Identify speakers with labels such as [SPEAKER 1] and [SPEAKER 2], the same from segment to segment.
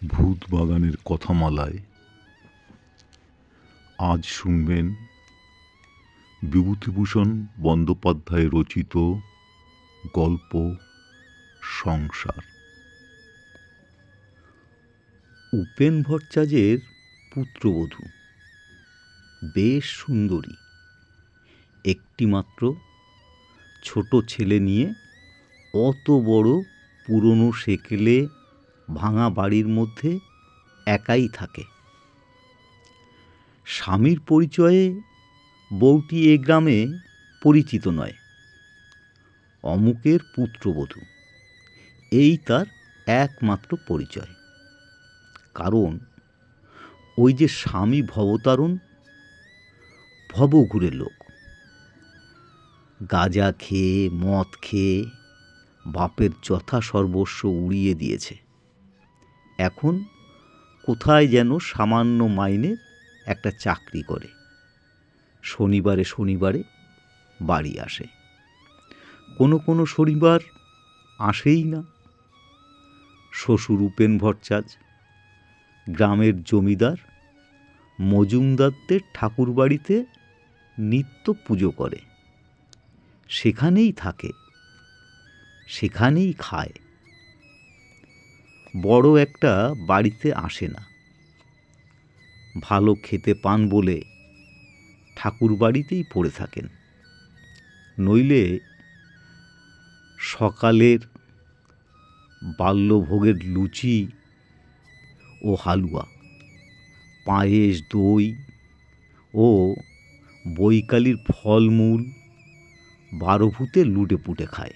[SPEAKER 1] ভূত বাগানের কথামালায় আজ শুনবেন বিভূতিভূষণ বন্দ্যোপাধ্যায় রচিত গল্প সংসার।
[SPEAKER 2] উপেন ভট্টাচার্যের পুত্রবধূ বেশ সুন্দরী, একটিমাত্র ছোট ছেলে নিয়ে অত বড় পুরনো সেকেলে ভাঙা বাড়ির মধ্যে একাই থাকে। স্বামীর পরিচয়ে বউটি এ গ্রামে পরিচিত নয়। অমুকের পুত্রবধূ, এই তার একমাত্র পরিচয়। কারণ ওই যে স্বামী ভবতারণ, ভবঘুরে লোক, গাঁজা খেয়ে মদ খেয়ে বাপের যথা সর্বস্ব উড়িয়ে দিয়েছে। এখন কোথায় যেন সামান্য মাইনের একটা চাকরি করে, শনিবারে শনিবারে বাড়ি আসে। কোনো কোনো শনিবার আসেই না। শ্বশুর উপেন ভট্টাচার্য গ্রামের জমিদার মজুমদারদের ঠাকুর বাড়িতে নিত্য পুজো করে, সেখানেই থাকে, সেখানেই খায়। বড় একটা বাড়িতে আসে না। ভালো খেতে পান বলে ঠাকুর বাড়িতেই পড়ে থাকেন। নইলে সকালের বাল্যভোগের লুচি ও হালুয়া, পায়েস, দই ও বৈকালির ফলমূল বারোভূতে লুটে পুটে খায়।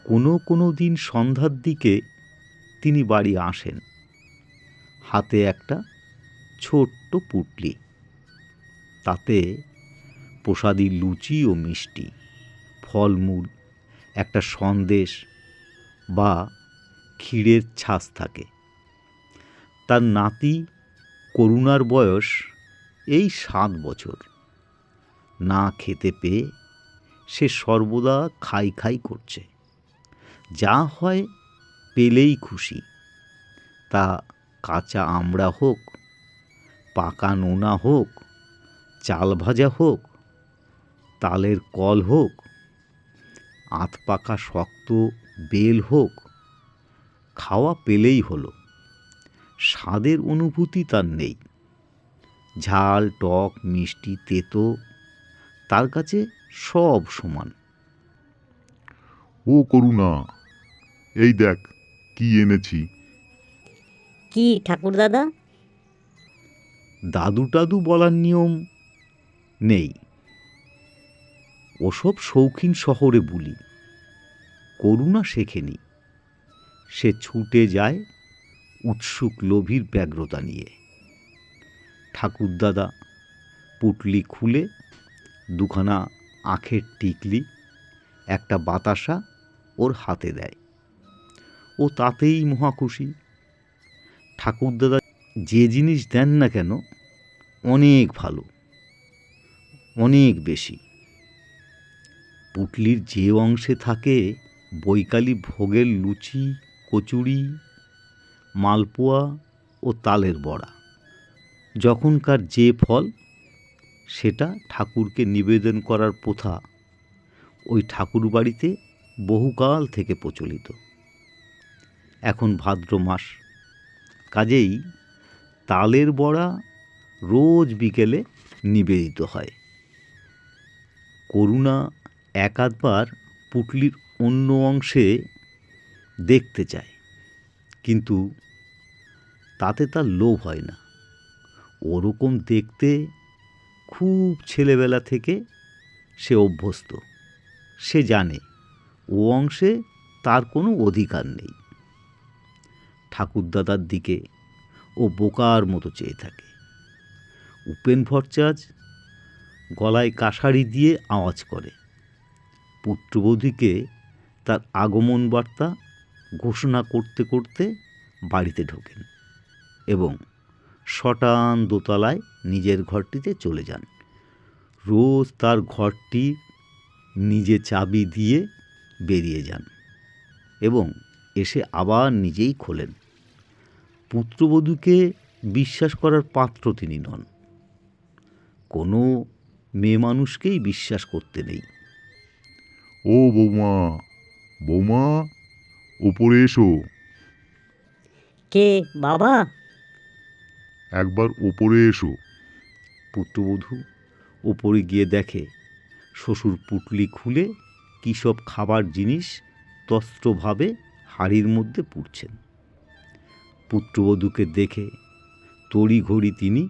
[SPEAKER 2] কোনো কোনো দিন সন্ধ্যার দিকে তিনি বাড়ি আসেন, হাতে একটা ছোট্ট পুটলি, তাতে প্রসাদী লুচি ও মিষ্টি, ফলমূল, একটা সন্দেশ বা ক্ষীরের ছাঁচ থাকে। তার নাতি করুণার বয়স এই 7 বছর। না খেতে পেয়ে সে সর্বদা খাই খাই করছে। যা হয় পেলেই খুশি, তা কাঁচা আমড়া হোক, পাকা নোনা হোক, চাল ভাজা হোক, তালের কল হোক, আধপাকা শক্ত বেল হোক, খাওয়া পেলেই হলো। স্বাদের অনুভূতি তার নেই। ঝাল, টক, মিষ্টি, তেতো তার কাছে সব সমান।
[SPEAKER 1] ও করুণা, এই দেখ কি এনেছি।
[SPEAKER 3] কি ঠাকুর দাদা?
[SPEAKER 2] দাদু টাদু বলার নিয়ম নেই, ওসব শৌখিন শহরে বুলি। করুণা শেখেনি। সে ছুটে যায় উৎসুক লোভীর ব্যগ্রতা নিয়ে। ঠাকুরদাদা পুটলি খুলে দুখানা আখের টিকলি, একটা বাতাসা ওর হাতে দেয়। ও তাতেই মহাখুশি। ঠাকুরদাদা যে জিনিস দেন না কেন অনেক ভালো, অনেক বেশি। পুটলির যে অংশে থাকে বৈকালি ভোগের লুচি, কচুরি, মালপোয়া ও তালের বড়া, যখনকার যে ফল, সেটা ঠাকুরকে নিবেদন করার প্রথা ওই ঠাকুর বাড়িতে বহুকাল থেকে প্রচলিত। এখন ভাদ্র মাস, কাজেই তালের বড়া রোজ বিকেলে নিবেদিত হয়। করুণা এক আধবার পুটলির অন্য অংশে দেখতে চায়, কিন্তু তাতে তার লোভ হয় না। ওরকম দেখতে খুব ছেলেবেলা থেকে সে অভ্যস্ত। সে জানে ও অংশে তার কোনো অধিকার নেই। ঠাকুরদাদার দিকে ও বোকার মতো চেয়ে থাকে। উপেন ভট্টাচার্য গলায় কাঁসারি দিয়ে আওয়াজ করে। পুত্রবধূকে তার আগমন বার্তা ঘোষণা করতে করতে বাড়িতে ঢোকেন এবং সটান দোতলায় নিজের ঘরটিতে চলে যান। রোজ তার ঘরটি নিজে চাবি দিয়ে বেরিয়ে যান এবং এসে আবার নিজেই খোলেন। পুত্রবধূকে বিশ্বাস করার পাত্র তিনি নন। কোনো মেয়ে মানুষকেই বিশ্বাস করতে নেই।
[SPEAKER 1] ও বৌমা, বৌমা, ওপরে এসো,
[SPEAKER 3] কে বাবা?
[SPEAKER 1] একবার ওপরে এসো।
[SPEAKER 2] পুত্রবধূ ওপরে গিয়ে দেখে শ্বশুর পুটলি খুলে কী সব খাবার জিনিস তস্ত্রভাবে হাঁড়ির মধ্যে পুড়ছেন। পুত্রবধূকে দেখে তড়িঘড়ি তিনি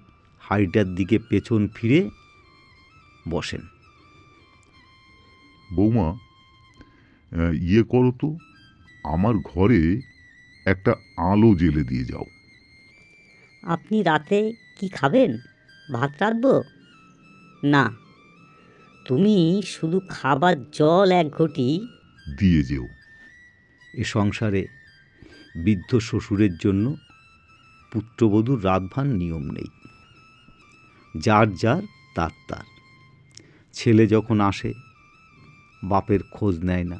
[SPEAKER 2] হাঁড়িটার দিকে পেছন ফিরে বসেন।
[SPEAKER 1] বৌমা, ইয়ে করো তো, আমার ঘরে একটা আলো জ্বেলে দিয়ে যাও।
[SPEAKER 3] আপনি রাতে কি খাবেন? ভাত রাখবো? না, তুমি শুধু খাবার জল এক ঘটি
[SPEAKER 1] দিয়ে যেও।
[SPEAKER 2] এ সংসারে বৃদ্ধ শ্বশুরের জন্য পুত্রবধূর রাতভান নিয়ম নেই। যার যার তার তার। ছেলে যখন আসে বাপের খোঁজ নেয় না,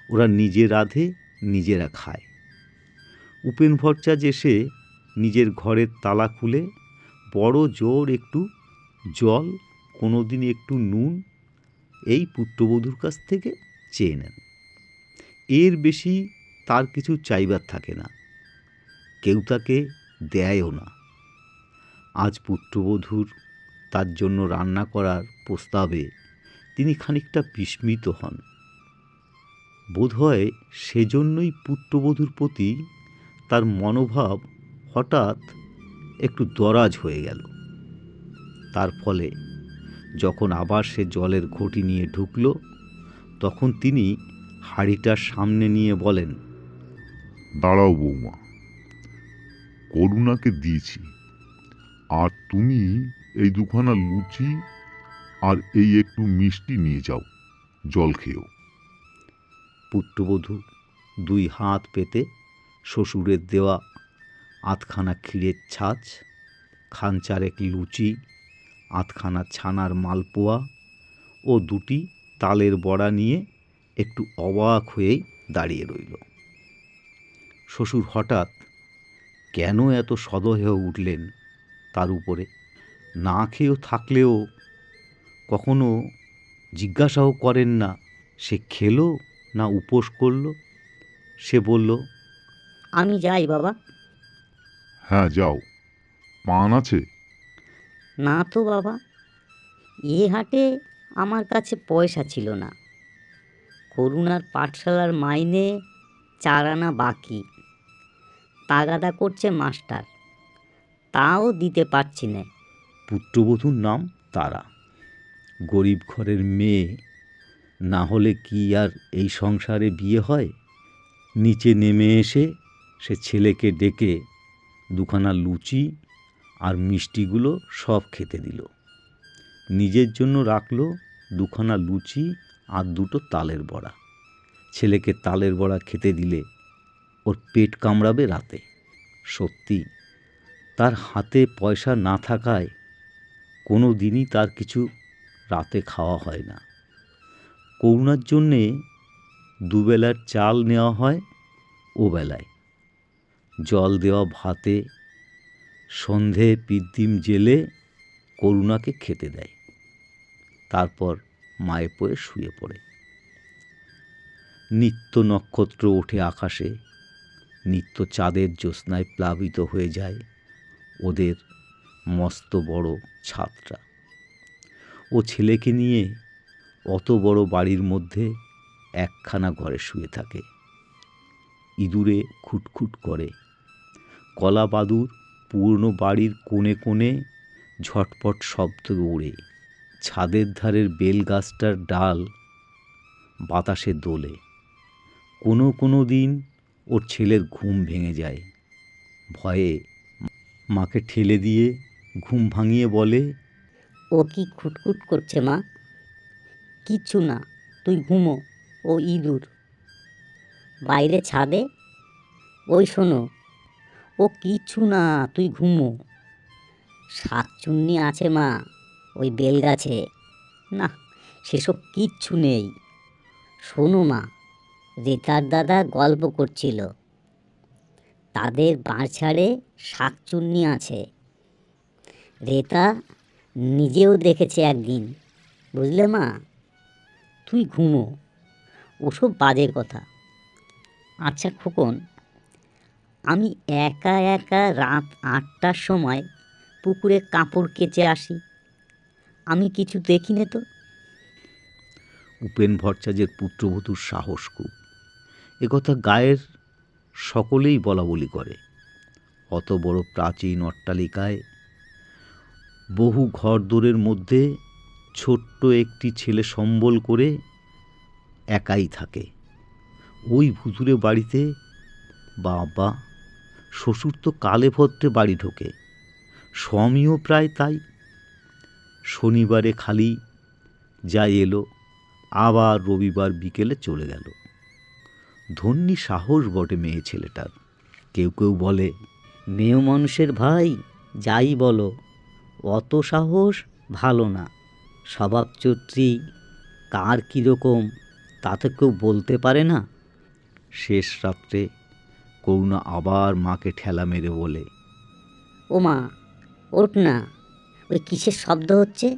[SPEAKER 2] ওরা নিজে রাঁধে নিজেরা খায়। উপেন ভট্টাচার্য এসে নিজের ঘরের তালা খুলে বড় জোর একটু জল, কোনোদিন একটু নুন এই পুত্রবধূর কাছ থেকে চেয়ে নেন। এর বেশি তার কিছু চাইবার থাকে না, কেউ তাকে দেয়ও না। আজ পুত্রবধূর তার জন্য রান্না করার প্রস্তাবে তিনি খানিকটা বিস্মিত হন। বোধহয় সেজন্যই পুত্রবধূর প্রতি তার মনোভাব হঠাৎ একটু দরাজ হয়ে গেল। তার ফলে যখন আবার সে জলের ঘটি নিয়ে ঢুকল, তখন তিনি হাঁড়িটার সামনে নিয়ে বলেন,
[SPEAKER 1] দাঁড়াও বৌমা, করুণাকে দিয়েছি, আর তুমি এই দুখানা লুচি আর এই একটু মিষ্টি নিয়ে যাও, জল খেয়েও।
[SPEAKER 2] পুত্রবধূ দুই হাত পেতে শ্বশুরের দেওয়া আধখানা ক্ষীরের ছাঁচ, খানচারেক লুচি, আধখানা ছানার মালপোয়া ও দুটি তালের বড়া নিয়ে একটু অবাক হয়েই দাঁড়িয়ে রইল। শ্বশুর হঠাৎ কেন এত সদয় উঠলেন তার উপরে, না খেয়েও থাকলেও কখনো জিজ্ঞাসাও করেন না সে খেলো না উপোস করল। সে বলল,
[SPEAKER 3] আমি যাই বাবা।
[SPEAKER 1] হ্যাঁ যাও, পান আছে?
[SPEAKER 3] না তো বাবা, এ হাটে আমার কাছে পয়সা ছিল না। করুণার পাঠশালার মাইনে 4 আনা বাকি, তাগাদা করছে মাস্টার, তাও দিতে পারছি না।
[SPEAKER 2] পুত্রবধূর নাম তারা, গরিব ঘরের মেয়ে, না হলে কি আর এই সংসারে বিয়ে হয়? নিচে নেমে এসে সে ছেলেকে ডেকে দুখানা লুচি আর মিষ্টিগুলো সব খেতে দিল। নিজের জন্য রাখলো দুখানা লুচি আর দুটো তালের বড়া। ছেলেকে তালের বড়া খেতে দিলে ওর পেট কামড়াবে রাতে। সত্যি তার হাতে পয়সা না থাকায় কোনো দিনই তার কিছু রাতে খাওয়া হয় না। করুণার জন্যে দুবেলার চাল নেওয়া হয় ও বেলায়, জল দেওয়া ভাতে সন্ধে পিদ্দিম জেলে করুণাকে খেতে দেয়, তারপর মায়ে পড়ে শুয়ে পড়ে। নিত্য নক্ষত্র ওঠে আকাশে, নিত্য চাঁদের জ্যোৎস্নায় প্লাবিত হয়ে যায় ওদের মস্ত বড় ছাদটা। ও ছেলেকে নিয়ে অত বড় বাড়ির মধ্যে একখানা ঘরে শুয়ে থাকে। ইঁদুরে খুটখুট করে, কলা বাদুর পুরনো বাড়ির কোণে কোণে ঝটপট শব্দ ওড়ে, ছাদের ধারের বেল গাছটার ডাল বাতাসে দোলে। কোনো কোনো দিন ওর ছেলের ঘুম ভেঙে যায়। ভয়ে মাকে ঠেলে দিয়ে ঘুম ভাঙিয়ে বলে,
[SPEAKER 3] ও কি খুটখুট করছে মা? কিচ্ছু না, তুই ঘুমো। ও ইঁদুর বাইরে ছাদে, ওই শোনো, ও কিচ্ছু না, তুই ঘুমো। শাকচুন্নি আছে মা ওই বেল গাছে। না, সেসব কিচ্ছু নেই। শোনো মা, রেতার দাদা গল্প করছিল, তাদের বাঁশঝাড়ে শাকচুন্নি আছে। রেতা নিজেও দেখেছে একদিন। বুঝলে মা, তুই ঘুমো, ওসব বাজে কথা। আচ্ছা খোকন, আমি একা একা রাত 8টার সময় পুকুরে কাপড় কেচে আসি, আমি কিছু দেখি নে তো।
[SPEAKER 2] উপেন ভট্টাচার্যের পুত্রবধূর সাহস খুব, একথা গায়ের সকলেই বলা বলি করে। অত বড় প্রাচীন অট্টালিকায় বহু ঘরদোরের মধ্যে ছোট্ট একটি ছেলে সম্বল করে একাই থাকে। ওই ভুতুরে বাড়িতে বাবা, শ্বশুর তো কালে ভদ্রে বাড়ি ঢোকে, স্বামীও প্রায় তাই। শনিবারে খালি যাই এলো, আবার রবিবার বিকেলে চলে গেল। ধন্যী সাহস বটে মেয়ে ছেলেটার। কেউ কেউ বলে,
[SPEAKER 3] মেয়ে মানুষের ভাই যাই বলো, অত সাহস ভালো না। স্বভাব চরিত্রী কার কীরকম তা তো কেউ বলতে পারে না।
[SPEAKER 2] শেষ রাত্রে করুণা আবার মাকে ঠেলা মেরে বলে,
[SPEAKER 3] ও মা, ওঠ না, ওই কিসের শব্দ হচ্ছে?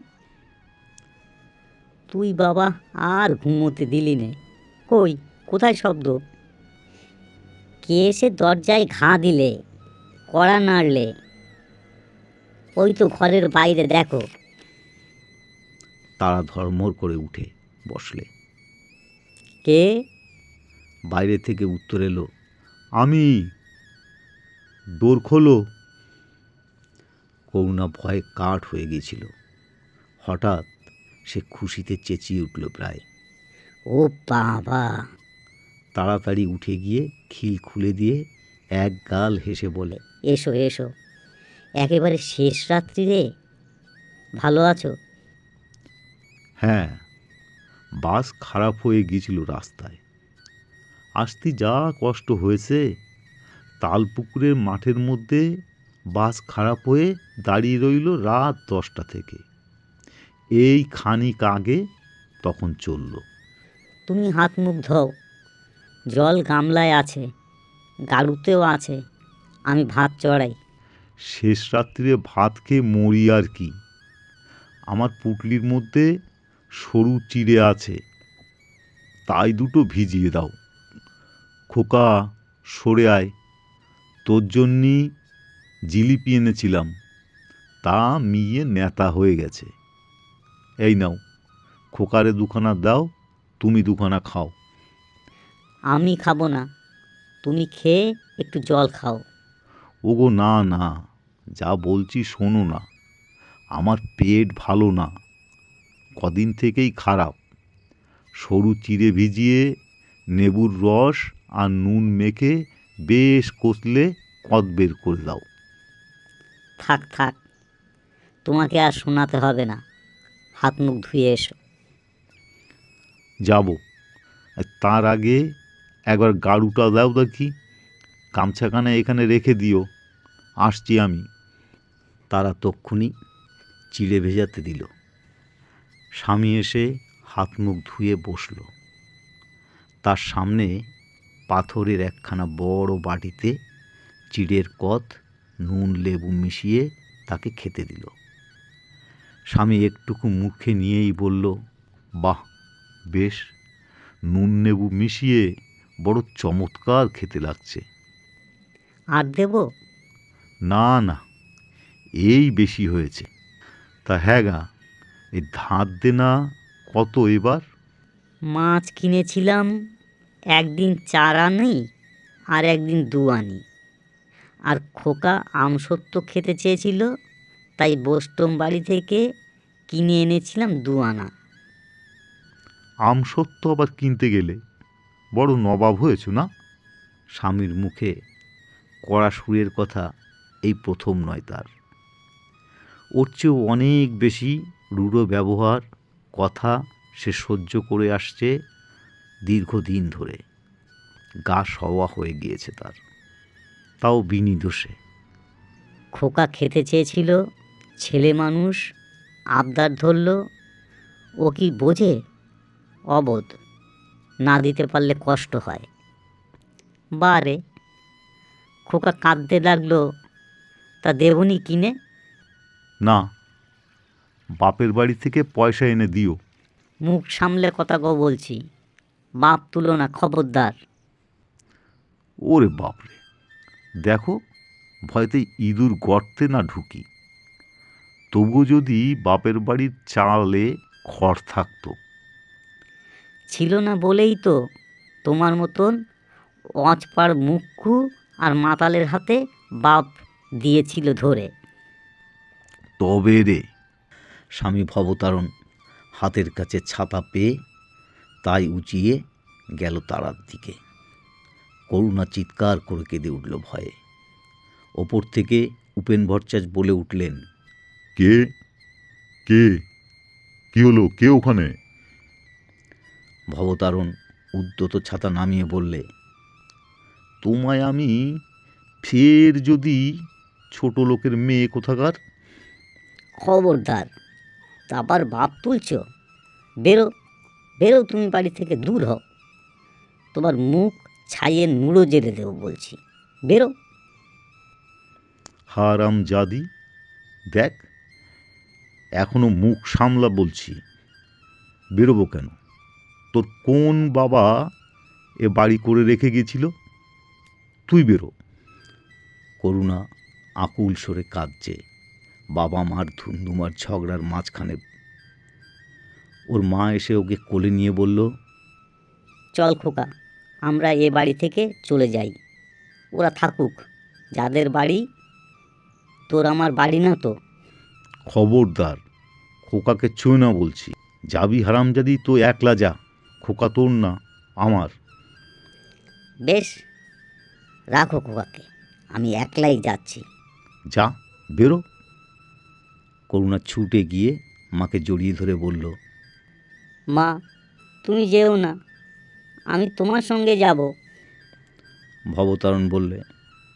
[SPEAKER 3] তুই বাবা আর ঘুমোতে দিলি নে। কই, কোথায় শব্দ? কে এসে দরজায় ঘা দিলে, কড়া নাড়লে? ওই তো ঘরের বাইরে দেখো।
[SPEAKER 2] তারা ধর্মর করে উঠে বসলে।
[SPEAKER 3] কে?
[SPEAKER 2] বাইরে থেকে উত্তর এলো, আমি, ডোর খোলো। করুণা ভয়ে কাঠ হয়ে গিয়েছিল। হঠাৎ সে খুশিতে চেঁচিয়ে উঠল প্রায়।
[SPEAKER 3] ও বাবা!
[SPEAKER 2] তাড়াতাড়ি উঠে গিয়ে খিল খুলে দিয়ে এক গাল হেসে বলে,
[SPEAKER 3] এসো এসো, একেবারে শেষ রাত্রি রে, ভালো আছো?
[SPEAKER 2] হ্যাঁ, বাস খারাপ হয়ে গিয়েছিল রাস্তায়। আসতে যা কষ্ট হয়েছে। তালপুকুরের মাঠের মধ্যে বাস খারাপ হয়ে দাঁড়িয়ে রইল রাত 10টা থেকে। এই খানিক আগে তখন চলল।
[SPEAKER 3] তুমি হাত মুখ ধোও, জল গামলায় আছে, গাড়ুতেও আছে, আমি ভাত চড়াই।
[SPEAKER 2] শেষ রাত্রিরে ভাত খেয়ে মরি আর কি। আমার পুটলির মধ্যে সরু চিড়ে আছে, তাই দুটো ভিজিয়ে দাও। খোকা, সরে আয়, তোর জন্যি জিলিপি এনেছিলাম, তা মিয়ে নেতা হয়ে গেছে। এই নাও, খোকারে দুখানা দাও, তুমি দুখানা খাও।
[SPEAKER 3] আমি খাবো না, তুমি খেয়ে একটু জল খাও।
[SPEAKER 2] ওগো না না, যা বলছি শোনো না। আমার পেট ভালো না, কদিন থেকেই খারাপ। সরু চিড়ে ভিজিয়ে নেবুর রস আর নুন মেখে বেশ কষলে কদ বের করে দাও।
[SPEAKER 3] থাক থাক, তোমাকে আর শোনাতে হবে না, হাত মুখ ধুয়ে এসো।
[SPEAKER 2] যাব, তার আগে একবার গাড়ুটা দাও দেখি। গামছাখানা এখানে রেখে দিও, আসছি আমি। তারা তক্ষুনি চিড়ে ভেজাতে দিল। স্বামী এসে হাত মুখ ধুয়ে বসল। তার সামনে পাথরের একখানা বড় বাটিতে চিড়ের কদ, নুন লেবু মিশিয়ে তাকে খেতে দিল। স্বামী একটুকু মুখে নিয়েই বলল, বাহ, বেশ, নুন নেবু মিশিয়ে বড় চমৎকার খেতে লাগছে।
[SPEAKER 3] আর দেব?
[SPEAKER 2] না না, এই বেশি হয়েছে। তা হ্যাঁ গা, এই ধার দেনা কত এবার?
[SPEAKER 3] মাছ কিনেছিলাম, একদিন 4 আনি আর একদিন 2 আনি। আর খোকা আমসত্ত্ব খেতে চেয়েছিল, তাই বোস্টম বাড়ি থেকে কিনে এনেছিলাম 2 আনা।
[SPEAKER 2] আমসত্ত্ব আবার কিনতে গেলে বড় নবাব হয়েছ না? স্বামীর মুখে কড়া সুরের কথা এই প্রথম নয় তার। ওর চেয়েও অনেক বেশি রূঢ় ব্যবহার, কথা সে সহ্য করে আসছে দীর্ঘদিন ধরে। গা সওয়া হয়ে গিয়েছে তার, তাও বিনি দোষে।
[SPEAKER 3] খোকা খেতে চেয়েছিল, ছেলে মানুষ, আবদার ধরল, ও কি বোঝে? অবোধ, না দিতে পারলে কষ্ট হয়। বারে, খোকা কাঁদতে লাগলো, তা দেবনি কিনে?
[SPEAKER 2] না, বাপের বাড়ি থেকে পয়সা এনে দিও।
[SPEAKER 3] মুখ সামলে কথা গো বলছি, বাপ তুলো না, খবরদার।
[SPEAKER 2] ওরে বাপরে, দেখো ভয়তে ইঁদুর গর্তে না ঢুকি। তবু যদি বাপের বাড়ির চালে খড় থাকতো।
[SPEAKER 3] ছিল না বলেই তো তোমার মতন অচপাড় মুখ্যু আর মাতালের হাতে বাপ দিয়েছিল ধরে।
[SPEAKER 2] তবে রে, স্বামী ভবতারণ হাতের কাছে ছাতা পেয়ে তাই উঁচিয়ে গেল তারার দিকে। করুণা চিৎকার করে কেঁদে উঠল ভয়ে। ওপর থেকে উপেন ভট্টাচার্য বলে উঠলেন,
[SPEAKER 1] কে কে কি হলো? কে ওখানে?
[SPEAKER 2] ভবতারণ উদ্যত ছাতা নামিয়ে বললে, তোমায় আমি ফের যদি ছোট লোকের মেয়ে কোথাকার।
[SPEAKER 3] খবরদার, আবার বাপ তুলছ? বেরো, বেরো, তুমি বাড়ি থেকে দূর হও। তোমার মুখ ছাইয়ে নুড়ো জেলে দেবো বলছি, বেরো।
[SPEAKER 2] হারাম জাদি, দেখ এখনো মুখ সামলা বলছি। বেরোবো কেন? তোর কোন বাবা এ বাড়ি করে রেখে গেছিল? তুই বেরো। করুণা আকুল সরে কাঁদছে। বাবা মার ধুন্ধুমার ঝগড়ার মাঝখানে ওর মা এসে ওকে কোলে নিয়ে বলল,
[SPEAKER 3] চল খোকা, আমরা এ বাড়ি থেকে চলে যাই। ওরা থাকুক, যাদের বাড়ি। তোর আমার বাড়ি না তো।
[SPEAKER 2] খবরদার, খোকাকে ছুঁয় না বলছি। যাবি হারামজাদি তো একলা যা, খোকা তোর না আমার।
[SPEAKER 3] বেশ, রাখো খোকাকে, আমি একলাই যাচ্ছি।
[SPEAKER 2] যা, বেরো। করুণা ছুটে গিয়ে মাকে জড়িয়ে ধরে বলল,
[SPEAKER 3] মা, তুমি যেও না, আমি তোমার সঙ্গে যাব।
[SPEAKER 2] ভবতারণ বললে,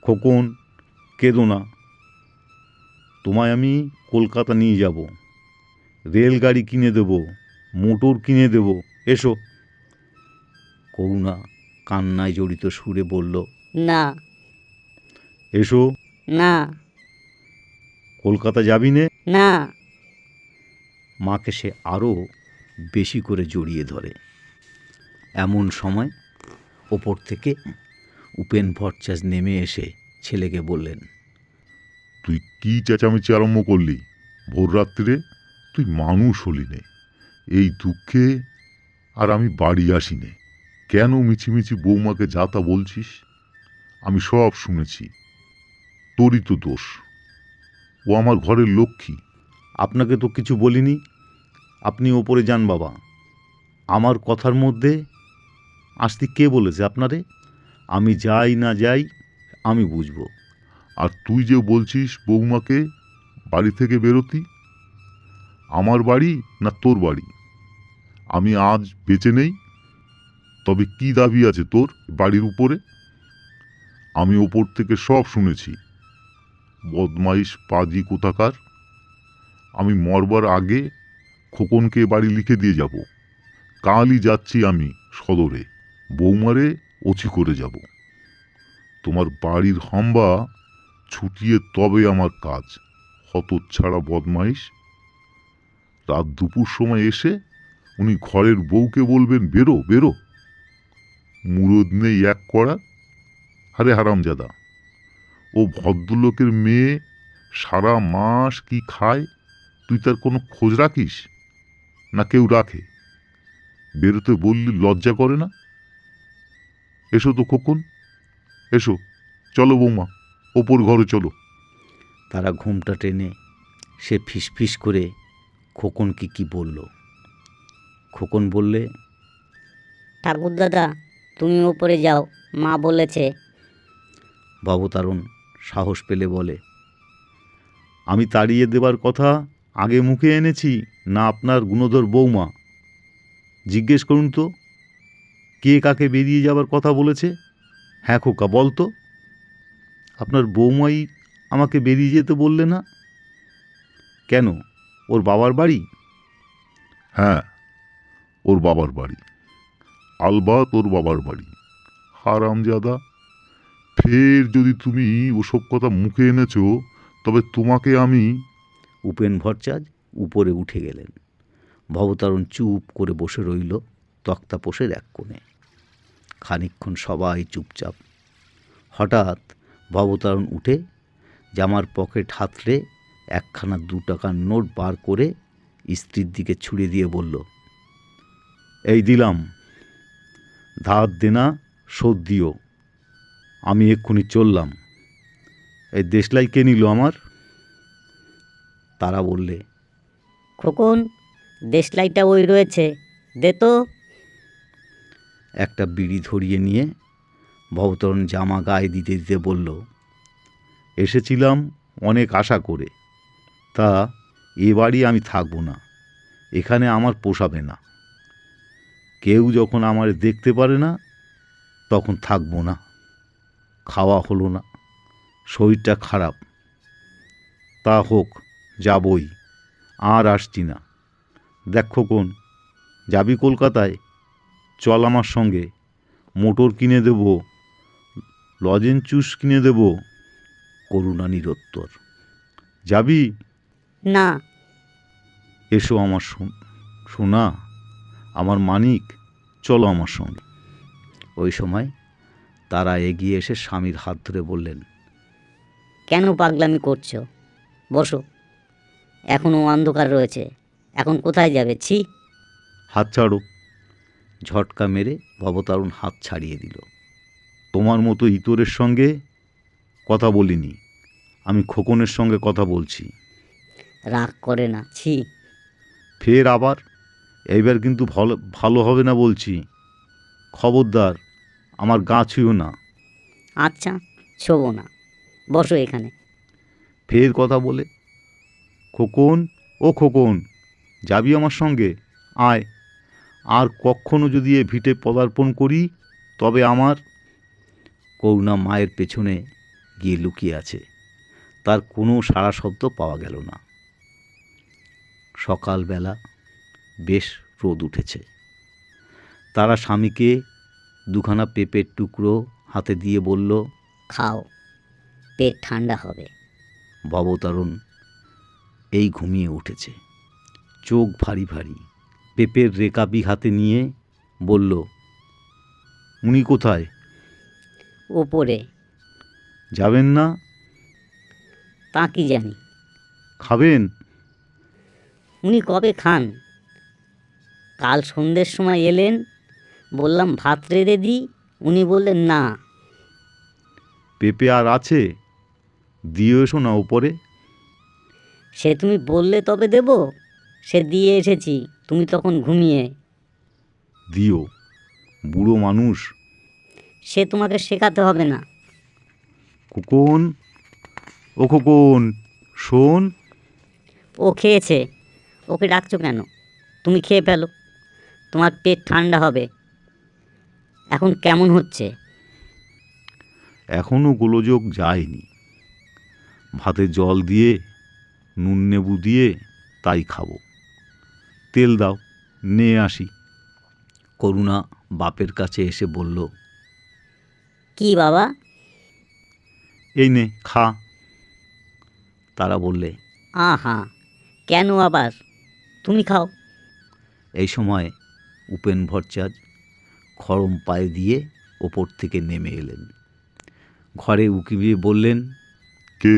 [SPEAKER 2] খোকন কেঁদো না, তোমায় আমি কলকাতা নিয়ে যাব, রেলগাড়ি কিনে দেব, মোটর কিনে দেব, এসো। করুণা কান্নায় জড়িত সুরে বলল,
[SPEAKER 3] না,
[SPEAKER 2] এসো।
[SPEAKER 3] না,
[SPEAKER 2] কলকাতা যাবি নে?
[SPEAKER 3] না।
[SPEAKER 2] মাকে সে আরও বেশি করে জড়িয়ে ধরে। এমন সময় ওপর থেকে উপেন ভট্টাচার্য নেমে এসে ছেলেকে বললেন,
[SPEAKER 1] তুই কি চেঁচামেচি আরম্ভ করলি ভোর রাত্রে? তুই মানুষ হলি নে এই দুঃখে, আর আমি বাড়ি আসি নে। কেন মিছিমিছি বৌমাকে যা তা বলছিস? আমি সব শুনেছি। তোরই তো দোষ। ও আমার ঘরের লক্ষ্মী।
[SPEAKER 2] আপনাকে তো কিছু বলিনি, আপনি ওপরে যান বাবা। আমার কথার মধ্যে আসতে কে বলেছে আপনারে? আমি যাই না যাই আমি বুঝবো।
[SPEAKER 1] আর তুই যে বলছিস বৌমাকে বাড়ি থেকে বেরোতি, আমার বাড়ি না তোর বাড়ি? আমি আজ বেঁচে নেই, তবে কি দাবি আছে তোর বাড়ির উপরে? আমি ওপর থেকে সব শুনেছি। বদমাইশ পাজি কোথাকার। আমি মরবার আগে খোকনকে বাড়ি লিখে দিয়ে যাব। কালই যাচ্ছি আমি সদরে, বৌমারে ওছি করে যাব। তোমার বাড়ির হাম্বা ছুটিয়ে তবে আমার কাজ। হতচ্ছাড়া বদমাইশ। রাত দুপুর সময় এসে উনি ঘরের বউকে বলবেন বেরো বেরো। মুরদ নেই এক কড়া। আরে হারামজাদা, ও ভদ্রলোকের মেয়ে সারা মাস কি খায় তুই তার কোনো খোঁজ রাখিস? না কেউ রাখে? বেরোতে বললি লজ্জা করে না? এসো তো খোকন, এসো। চলো বৌমা, ওপর ঘরে চলো।
[SPEAKER 2] তারা ঘুমটা টেনে সে ফিসফিস করে খোকনকে কি বলল। খোকন বললে,
[SPEAKER 3] ঠাকুর দাদা, তুমি উপরে যাও, মা বলেছে।
[SPEAKER 2] ভবতারণ সাহস পেলে বলে, আমি তাড়িয়ে দেবার কথা আগে মুখে এনেছি না আপনার গুণধর বৌমা? জিজ্ঞেস করুন তো, কে কাকে বেরিয়ে যাবার কথা বলেছে? হ্যাঁ খোকা, বল তো। আপনার বৌমাই আমাকে বেরিয়ে যেতে বললে না কেন? ওর বাবার বাড়ি?
[SPEAKER 1] হ্যাঁ, ওর বাবার বাড়ি। আলবাত ওর বাবার বাড়ি। হারামজাদা, ফের যদি তুমি ওসব কথা মুখে এনেছো তবে তোমাকে আমি...
[SPEAKER 2] উপেন ভট্টাচার্য উপরে উঠে গেলেন। ভবতারণ চুপ করে বসে রইল তক্তাপোষের এক কোণে। খানিকক্ষণ সবাই চুপচাপ। হঠাৎ ভবতারণ উঠে জামার পকেট হাতড়ে একখানা 2 টাকার নোট বার করে স্ত্রীর দিকে ছুঁড়ে দিয়ে বলল, এই দিলাম, ধার দেনা শোধ দিও, আমি এক্ষুনি চললাম। এই দেশলাই কে নিল আমার? তারা বললে,
[SPEAKER 3] খোকন, দেশলাইটা ওই রয়েছে, দে তো।
[SPEAKER 2] একটা বিড়ি ধরিয়ে নিয়ে ভবতারণ জামা গায়ে দিতে দিতে বলল, এসেছিলাম অনেক আশা করে, তা এ বাড়ি আমি থাকবো না, এখানে আমার পোষাবে না। কেউ যখন আমার দেখতে পারে না তখন থাকবো না। খাওয়া হলো না, শরীরটা খারাপ। তা হোক, যাবই, আর আসছি না। দেখ খোকন, যাবি কলকাতায়, চল আমার সঙ্গে, মোটর কিনে দেব, লজেন চুস কিনে দেব। করুণা নিরুত্তর। যাবি?
[SPEAKER 3] না।
[SPEAKER 2] এসো আমার সোনা, আমার মানিক, চলো আমার সঙ্গে। ওই সময় তারা এগিয়ে এসে স্বামীর হাত ধরে বললেন,
[SPEAKER 3] কেন পাগলামি করছো? বসো, এখনও অন্ধকার রয়েছে, এখন কোথায় যাবে? ছি!
[SPEAKER 2] হাত ছাড়ো। ঝটকা মেরে ভবতারণ হাত ছাড়িয়ে দিল। তোমার মতো ইতরের সঙ্গে কথা বলিনি, আমি খোকনের সঙ্গে কথা বলছি।
[SPEAKER 3] রাগ করে না, ছি!
[SPEAKER 2] ফের আবার? এইবার কিন্তু ভালো হবে না বলছি। খবরদার, আমার গা ছুঁয়ো না।
[SPEAKER 3] আচ্ছা, ছোবো না, বসো এখানে।
[SPEAKER 2] ফের কথা বলে, খোকন, ও খোকন, যাবি আমার সঙ্গে? আয়, আর কখনো যদি এ ভিটে পদার্পণ করি তবে আমার... করুণা মায়ের পেছনে গিয়ে লুকিয়ে আছে, তার কোনো সাড়া শব্দ পাওয়া গেল না। সকালবেলা বেশ রোদ উঠেছে। তারা স্বামীকে 2খানা পেঁপের টুকরো হাতে দিয়ে বলল,
[SPEAKER 3] খাও, পেট ঠান্ডা হবে।
[SPEAKER 2] ভবতারণ এই ঘুমিয়ে উঠেছে, চোখ ভারী ভারী। পেঁপের রেকাবি হাতে নিয়ে বলল, উনি কোথায়?
[SPEAKER 3] ওপরে।
[SPEAKER 2] যাবেন না?
[SPEAKER 3] তা কি জানি।
[SPEAKER 2] খাবেন?
[SPEAKER 3] উনি কবে খান? কাল সন্ধ্যের সময় এলেন, বললাম ভাত রেঁধে দিই, উনি বললেন না।
[SPEAKER 2] পেঁপে আর আছে? দিয়ে এসো না ওপরে।
[SPEAKER 3] সে তুমি বললে তবে দেব, সে দিয়ে এসেছি, তুমি তখন ঘুমিয়ে।
[SPEAKER 2] দিও, বুড়ো মানুষ।
[SPEAKER 3] সে তোমাকে শেখাতে হবে না।
[SPEAKER 2] খোকন, ও খোকন, শোন।
[SPEAKER 3] ও খেয়েছে, ওকে ডাকছো কেন? তুমি খেয়ে ফেলো, তোমার পেট ঠান্ডা হবে। এখন কেমন হচ্ছে?
[SPEAKER 2] এখনও গোলযোগ যায়নি। ভাতে জল দিয়ে নুন নেবু দিয়ে তাই খাবো। তেল দাও, নিয়ে আসি। করুণা বাপের কাছে এসে বলল,
[SPEAKER 3] কি বাবা?
[SPEAKER 2] এই নে খা। তারা বললে,
[SPEAKER 3] আহা, কেন আবার? তুমি খাও।
[SPEAKER 2] এই সময় উপেন ভট্টাচার্য খড়ম পায়ে দিয়ে ওপর থেকে নেমে এলেন। ঘরে উকি দিয়ে বললেন,
[SPEAKER 1] কে?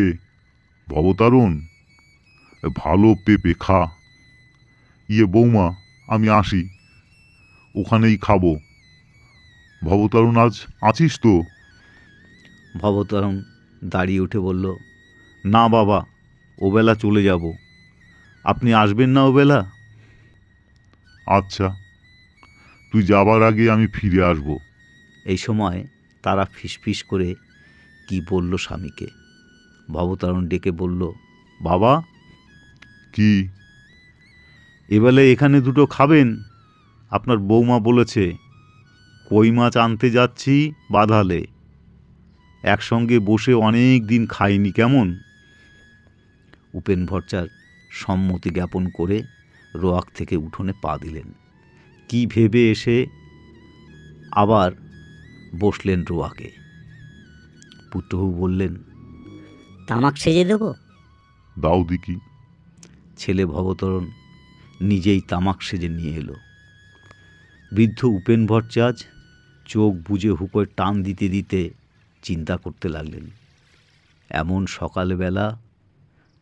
[SPEAKER 1] ভবতারণ? ভালো পেঁপে, খা। বৌমা, আমি আসি, ওখানেই খাবো। ভবতারণ, আজ আছিস তো?
[SPEAKER 2] ভবতারণ দাঁড়িয়ে উঠে বলল, না বাবা, ওবেলা চলে যাব। আপনি আসবেন না ওবেলা?
[SPEAKER 1] আচ্ছা, তুই যাবার আগে আমি ফিরে আসবো।
[SPEAKER 2] এই সময় তারা ফিসফিস করে কি বলল স্বামীকে। ভবতারণ ডেকে বলল, বাবা।
[SPEAKER 1] কি?
[SPEAKER 2] এবেলে এখানে 2টো খাবেন? আপনার বৌমা বলেছে। কই মাছ আনতে যাচ্ছি বাঁধালে, একসঙ্গে বসে অনেক দিন খাইনি, কেমন? উপেন ভট্টাচার্য সম্মতি জ্ঞাপন করে রোয়াক থেকে উঠোনে পা দিলেন। কি ভেবে এসে আবার বসলেন রোয়াকে। পুত্রবাবু বললেন,
[SPEAKER 3] তামাক সেজে দেবো?
[SPEAKER 1] দাও দেখি।
[SPEAKER 2] ছেলে ভবতরণ নিজেই তামাক সেজে নিয়ে এলো। বৃদ্ধ উপেন ভট্টাচার্য চোখ বুজে হুঁকোয় টান দিতে দিতে চিন্তা করতে লাগলেন। এমন সকালবেলা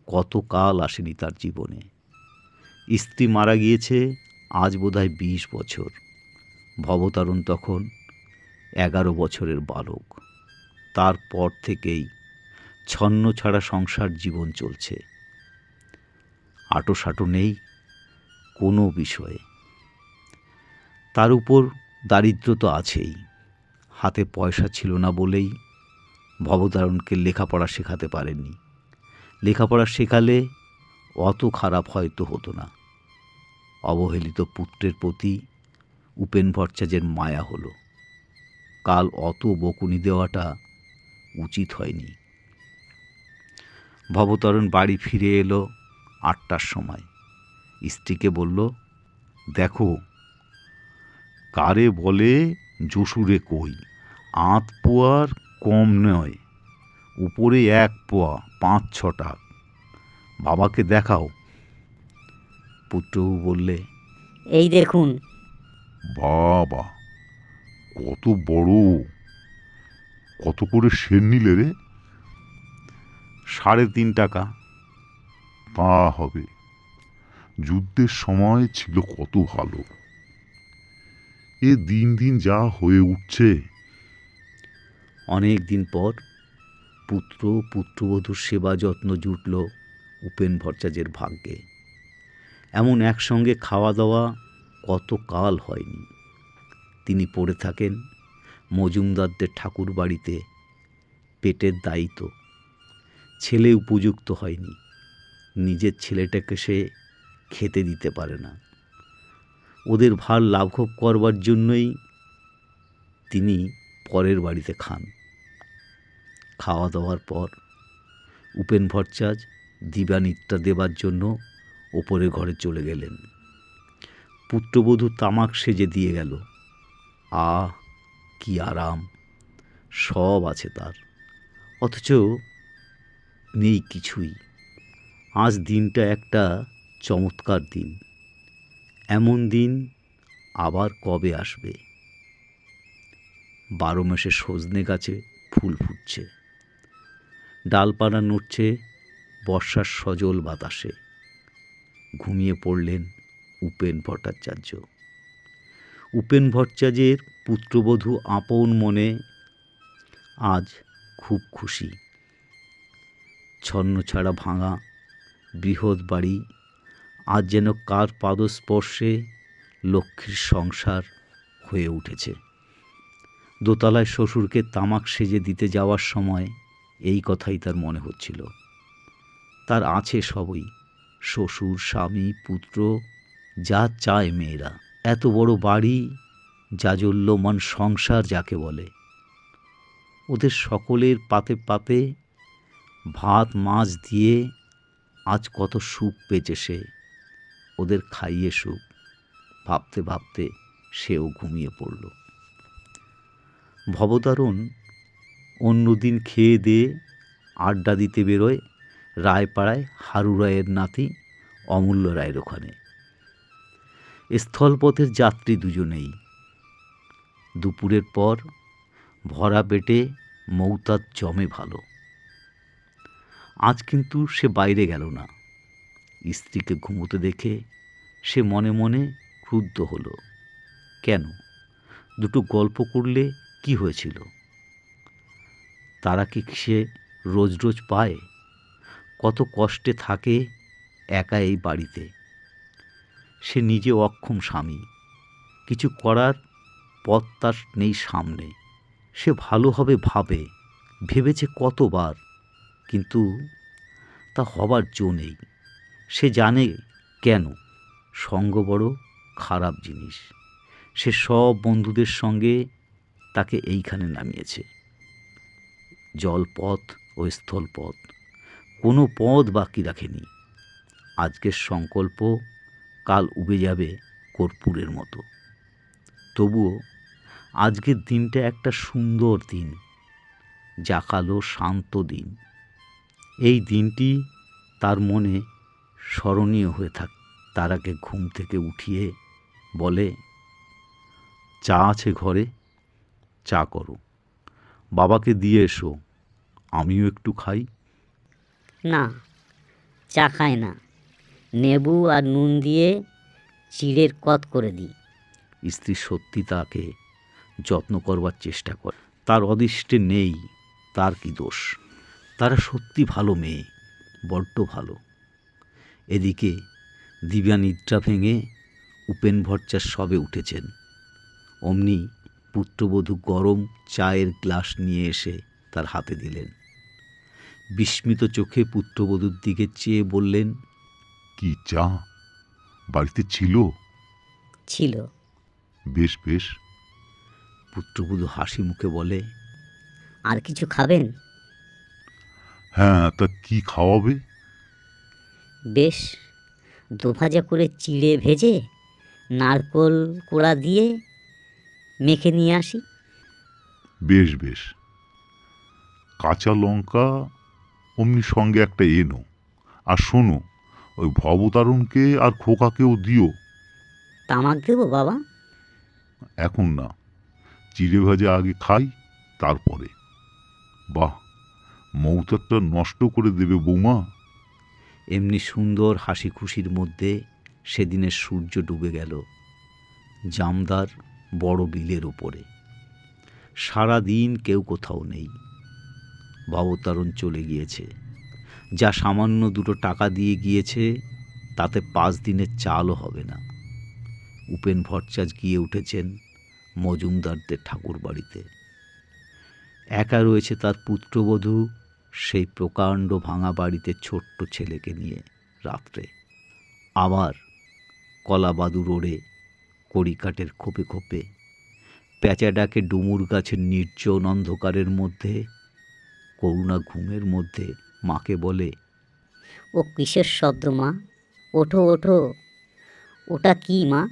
[SPEAKER 2] কত কাল আসেনি তার জীবনে। স্ত্রী মারা গিয়েছে আজ বোধহয় 20 বছর। ভবতারণ তখন 11 বছরের বালক। তারপর থেকেই ছন্ন ছাড়া সংসার জীবন চলছে। আঁটোসাঁটো নেই কোনো বিষয়ে। তার উপর দারিদ্র তো আছেই। হাতে পয়সা ছিল না বলেই ভবতারণকে লেখাপড়া শেখাতে পারেননি। লেখাপড়া শেখালে অত খারাপ হয়তো হতো না। অবহেলিত পুত্রের প্রতি উপেন ভট্টাচার্যের মায়া হলো। কাল অত বকুনি দেওয়াটা উচিত হয়নি। ভবতারণ বাড়ি ফিরে এলো 8টার সময়। স্ত্রীকে বলল, দেখো, কারে বলে জসুরে কই, আধ পোয়ার কম নয়, উপরে 1 পোয়া 5-6টা। বাবাকে দেখাও। পুত্রবাবু বললে,
[SPEAKER 3] এই দেখুন।
[SPEAKER 1] বাবা, কত বড়! কত করে সের নিলে রে?
[SPEAKER 2] 3.5 টাকা।
[SPEAKER 1] তা হবে। যুদ্ধের সময় ছিল কত ভালো। এ দিন দিন যা হয়ে উঠছে।
[SPEAKER 2] অনেক দিন পর পুত্র পুত্রবধূর সেবা যত্ন জুটল উপেন ভট্টাচার্যের ভাগ্যে। এমন একসঙ্গে খাওয়া দাওয়া কত কাল হয়নি। তিনি পড়ে থাকেন মজুমদারদের ঠাকুর বাড়িতে পেটের দায়িত্ব। ছেলে উপযুক্ত হয়নি। নিজের ছেলেটাকে সে খেতে দিতে পারে না। ওদের ভার লাঘব করবার জন্যই তিনি পরের বাড়িতে খান। খাওয়া দাওয়ার পর উপেন ভট্টাচার্য দিবানিদ্রা দেবার জন্য ওপরে ঘরে চলে গেলেন। পুত্রবধূ তামাক সেজে দিয়ে গেল। আহ, কি আরাম! সব আছে তার, অথচ নেই কিছুই। আজ দিনটা একটা চমৎকার দিন। এমন দিন আবার কবে আসবে? 12 মাসে সজনে গাছে ফুল ফুটছে, ডালপালা নড়ছে বর্ষার সজল বাতাসে। ঘুমিয়ে পড়লেন উপেন ভট্টাচার্য। উপেন ভট্টাচার্যের পুত্রবধূ আপন মনে আজ খুব খুশি। ছন্নছাড়া ভাঙা বৃহৎ বাড়ি আজ যেন কার পাদস্পর্শে লক্ষ্মীর সংসার হয়ে উঠেছে। দোতলায় শ্বশুরকে তামাক সেজে দিতে যাওয়ার সময় এই কথাই তার মনে হচ্ছিল। তার আছে সবই, শ্বশুর, স্বামী, পুত্র, যা চায় মেয়েরা। এত বড় বাড়ি, জাজল্যমান সংসার যাকে বলে। ওদের সকলের পাতে পাতে ভাত মাছ দিয়ে আজ কত সুখ পেয়েছে সে। ওদের খাইয়ে সুখ। ভাবতে ভাবতে সেও ঘুমিয়ে পড়ল। ভবতারণ অন্যদিন খেয়ে দিয়ে আড্ডা দিতে বেরোয় রায়পাড়ায় হারু রায়ের নাতি অমূল্য রায়ের ওখানে। স্থলপথের যাত্রী দুজনেই। দুপুরের পর ভরা পেটে মৌতার জমে ভালো। আজ কিন্তু সে বাইরে গেল না। স্ত্রীকে ঘুমোতে দেখে সে মনে মনে ক্রুদ্ধ হলো। কেন? দুটো গল্প করলে কি হয়েছিল? তারা কি সে রোজ রোজ পায়? কত কষ্টে থাকে একা এই বাড়িতে। সে নিজে অক্ষম স্বামী, কিছু করার পথ তার নেই সামনে। সে ভালোভাবে ভাবে, ভেবেছে কতবার, কিন্তু তা হবার জো নেই। সে জানে কেন। সঙ্গ বড় খারাপ জিনিস। সে সব বন্ধুদের সঙ্গে তাকে এইখানে নামিয়েছে। জলপথ ও স্থলপথ কোনো পথ বাকি রাখেনি। আজকের সংকল্প কাল উবে যাবে কর্পূরের মতো। তবুও আজকের দিনটা একটা সুন্দর দিন। জাকালো শান্ত দিন। এই দিনটি তার মনে স্মরণীয় হয়ে থাকে। তারাকে ঘুম থেকে উঠিয়ে বলে, চা আছে ঘরে, চা করো, বাবাকে দিয়ে এসো, আমিও একটু খাই।
[SPEAKER 3] না, চা খায় না, নেবু আর নুন দিয়ে চিড়ের কত করে দিই।
[SPEAKER 2] স্ত্রী সত্যি তাকে যত্ন করবার চেষ্টা করে। তার অদৃষ্টে নেই, তার কি দোষ? তারা সত্যি ভালো মেয়ে, বড্ড ভালো। এদিকে দিব্যা নিদ্রা ভেঙে উপেন ভট্টাচার্য সবে উঠেছেন। অমনি পুত্রবধূ গরম চায়ের গ্লাস নিয়ে এসে তার হাতে দিলেন। বিস্মিত চোখে পুত্রবধূর দিকে চেয়ে বললেন,
[SPEAKER 1] কি চা বাড়িতে ছিল?
[SPEAKER 3] ছিল।
[SPEAKER 1] বেশ বেশ।
[SPEAKER 2] পুত্রবধূ হাসি মুখে বলে,
[SPEAKER 3] আর কিছু খাবেন?
[SPEAKER 1] হ্যাঁ, তা কি খাওয়াবে?
[SPEAKER 3] বেশ, দুভাজা করে চিড়ে ভেজে নারকোল কোড়া দিয়ে মেখে নিয়ে আসি।
[SPEAKER 1] বেশ বেশ। কাঁচা লঙ্কা অমনি সঙ্গে একটা এনো। আর শোনো, ওই ভবতারণকে আর খোকাকেও দিও।
[SPEAKER 3] তামাক দেবো বাবা?
[SPEAKER 1] এখন না, চিড়ে ভাজা আগে খাই, তারপরে। বাহ, মৌতারটা নষ্ট করে দেবে বৌমা।
[SPEAKER 2] এমনি সুন্দর হাসি খুশির মধ্যে সেদিনের সূর্য ডুবে গেল জামদার বড় বিলের ওপরে। সারা দিন কেউ কোথাও নেই। ভবতারণ চলে গিয়েছে। যা সামান্য দুটো টাকা দিয়ে গিয়েছে তাতে 5 দিনের চালও হবে না। উপেন ভট্টাচার্য গিয়ে উঠেছেন মজুমদারদের ঠাকুর বাড়িতে। একা রয়েছে তার পুত্রবধূ সেই প্রকাণ্ড ভাঙা বাড়িতে ছোট্ট ছেলেকে নিয়ে রাত্রে। আবার কলাবাদুর ওড়ে কড়িকাঠের খোপে খোপে প্যাঁচা ডাকে ডুমুর গাছের নির্জন অন্ধকারের মধ্যে করুণা ঘুমের মধ্যে মাকে বলে,
[SPEAKER 3] ও কিসের শব্দ মা? ওঠো ওঠো। ওটা কি মা?